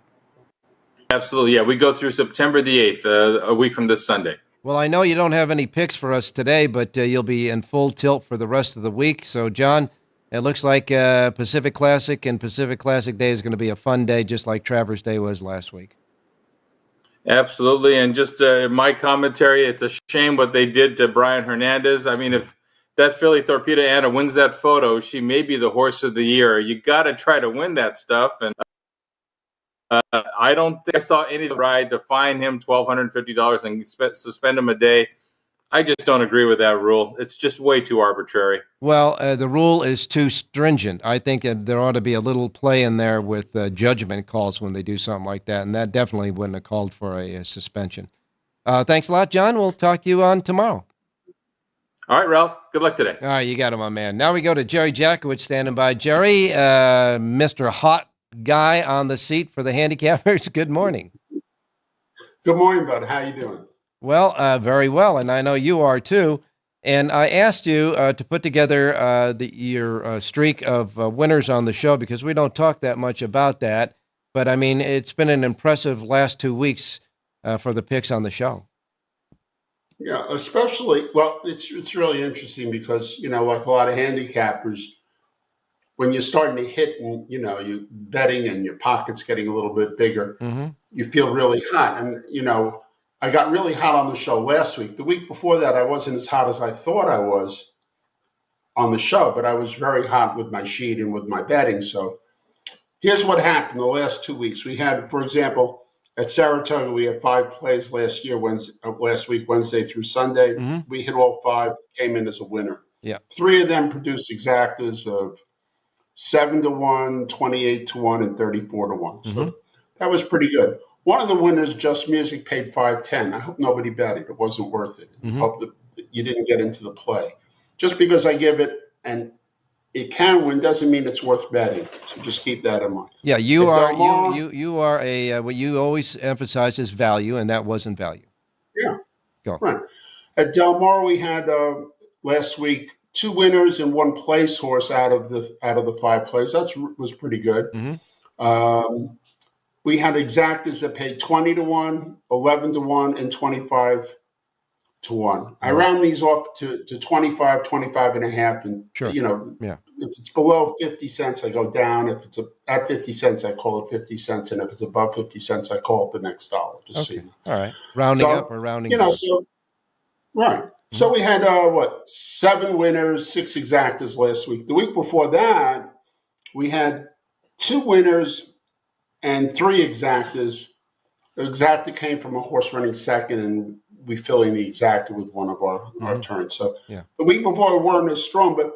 Absolutely, yeah. We go through September the 8th, a week from this Sunday. Well, I know you don't have any picks for us today, but you'll be in full tilt for the rest of the week. So, John, it looks like Pacific Classic and Pacific Classic Day is going to be a fun day, just like Travers Day was last week. Absolutely, and just my commentary, it's a shame what they did to Brian Hernandez. I mean, if that filly Torpedo Anna wins that photo, she may be the horse of the year. You got to try to win that stuff, and I don't think I saw any ride to fine him $1,250 and suspend him a day. I just don't agree with that rule. It's just way too arbitrary. Well, the rule is too stringent. I think there ought to be a little play in there with judgment calls when they do something like that, and that definitely wouldn't have called for a suspension. Thanks a lot, John. We'll talk to you on tomorrow. All right, Ralph. Good luck today. All right, you got it, my man. Now we go to Jerry Jacovitz standing by. Jerry, Mr. Hot Guy on the seat for the handicappers. Good morning. Good morning, bud. How you doing? Well, very well, and I know you are too. And I asked you to put together your streak of winners on the show because we don't talk that much about that. But, I mean, it's been an impressive last 2 weeks for the picks on the show. Yeah, especially, well, it's really interesting because, like a lot of handicappers, when you're starting to hit and, you're betting and your pocket's getting a little bit bigger, you feel really hot. And, I got really hot on the show last week. The week before that, I wasn't as hot as I thought I was on the show, but I was very hot with my sheet and with my betting. So here's what happened the last 2 weeks. We had, for example, at Saratoga, we had 5 plays last week, Wednesday through Sunday. We hit all 5, came in as a winner. Yeah. 3 of them produced exactas of 7-1, 28-1, and 34-1. So that was pretty good. One of the winners, Just Music, paid $5.10. I hope nobody bet it. It wasn't worth it. I hope that you didn't get into the play. Just because I give it and it can win doesn't mean it's worth betting. So just keep that in mind. Yeah, you are a what you always emphasize is value, and that wasn't value. Yeah. Go. Right. At Del Mar, we had last week 2 winners and 1 place horse out of the 5 plays. That was pretty good. We had exactas that paid 20-1, 11-1, and 25-1. I round these off to 25, 25 and a half. And, if it's below 50 cents, I go down. If it's at 50 cents, I call it 50 cents. And if it's above 50 cents, I call it the next dollar. Just so you know. All right. Rounding up or rounding down? Right. So we had, 7 winners, 6 exactas last week. The week before that, we had 2 winners and 3 exactas. The exacta came from a horse running second, and we filling the exacta with one of our turns. So the week before we weren't as strong, but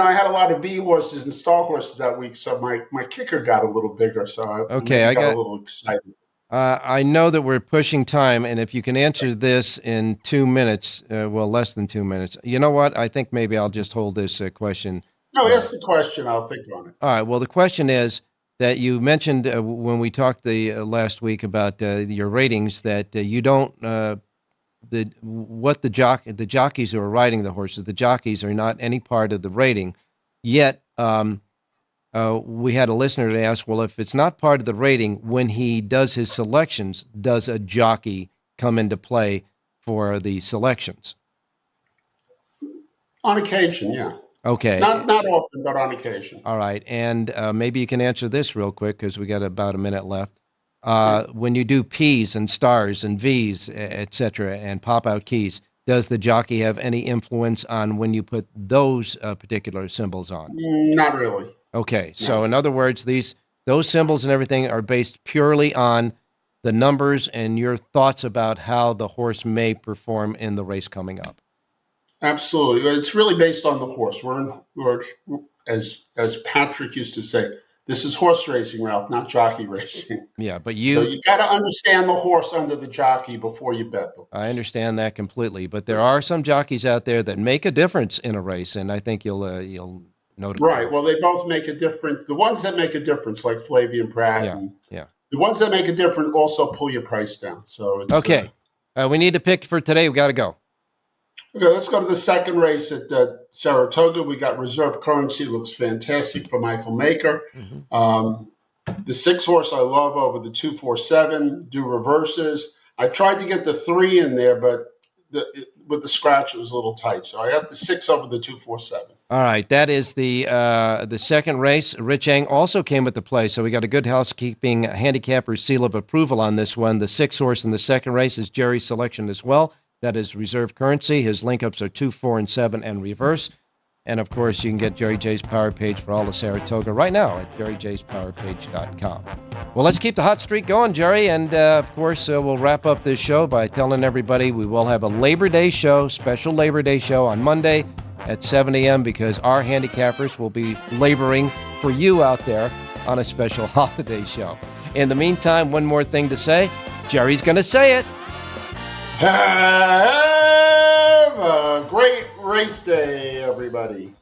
I had a lot of V horses and star horses that week, so my kicker got a little bigger. So I got a little excited. I know that we're pushing time, and if you can answer this in 2 minutes, less than 2 minutes. You know what? I think maybe I'll just hold this question. No, ask the question. I'll think on it. All right. Well, the question is that you mentioned when we talked the last week about your ratings that you don't the jockeys who are riding the horses, the jockeys are not any part of the rating. Yet we had a listener that asked, well, if it's not part of the rating, when he does his selections, does a jockey come into play for the selections? On occasion, yeah. Okay. Not often, but on occasion. All right. And maybe you can answer this real quick because we got about a minute left. When you do P's and stars and V's, et cetera, and pop-out keys, does the jockey have any influence on when you put those particular symbols on? Not really. Okay. So in other words, those symbols and everything are based purely on the numbers and your thoughts about how the horse may perform in the race coming up. Absolutely. It's really based on the horse. We're as Patrick used to say, this is horse racing, Ralph, not jockey racing. Yeah, but so you got to understand the horse under the jockey before you bet them. I understand that completely, but there are some jockeys out there that make a difference in a race, and I think you'll notice. Right. Well, they both make a difference. The ones that make a difference, like Flavian Pratt, the ones that make a difference also pull your price down. So it's, okay, we need to pick for today. We got to go. Okay, let's go to the second race at Saratoga. We got Reserve Currency. Looks fantastic for Michael Maker. The 6 horse I love over the 247. Do reverses. I tried to get the 3 in there, but with the scratch it was a little tight. So I got the 6 over the 247. All right, that is the second race. Rich Eng also came with the play, so we got a good housekeeping handicapper seal of approval on this one. The 6 horse in the second race is Jerry's selection as well. That is Reserve Currency. His link-ups are 2, 4, and 7 and reverse. And, of course, you can get Jerry J's Power Page for all of Saratoga right now at jerryjspowerpage.com. Well, let's keep the hot streak going, Jerry. And, of course, we'll wrap up this show by telling everybody we will have a Labor Day show, special Labor Day show on Monday at 7 a.m. because our handicappers will be laboring for you out there on a special holiday show. In the meantime, one more thing to say. Jerry's going to say it. Have a great race day, everybody.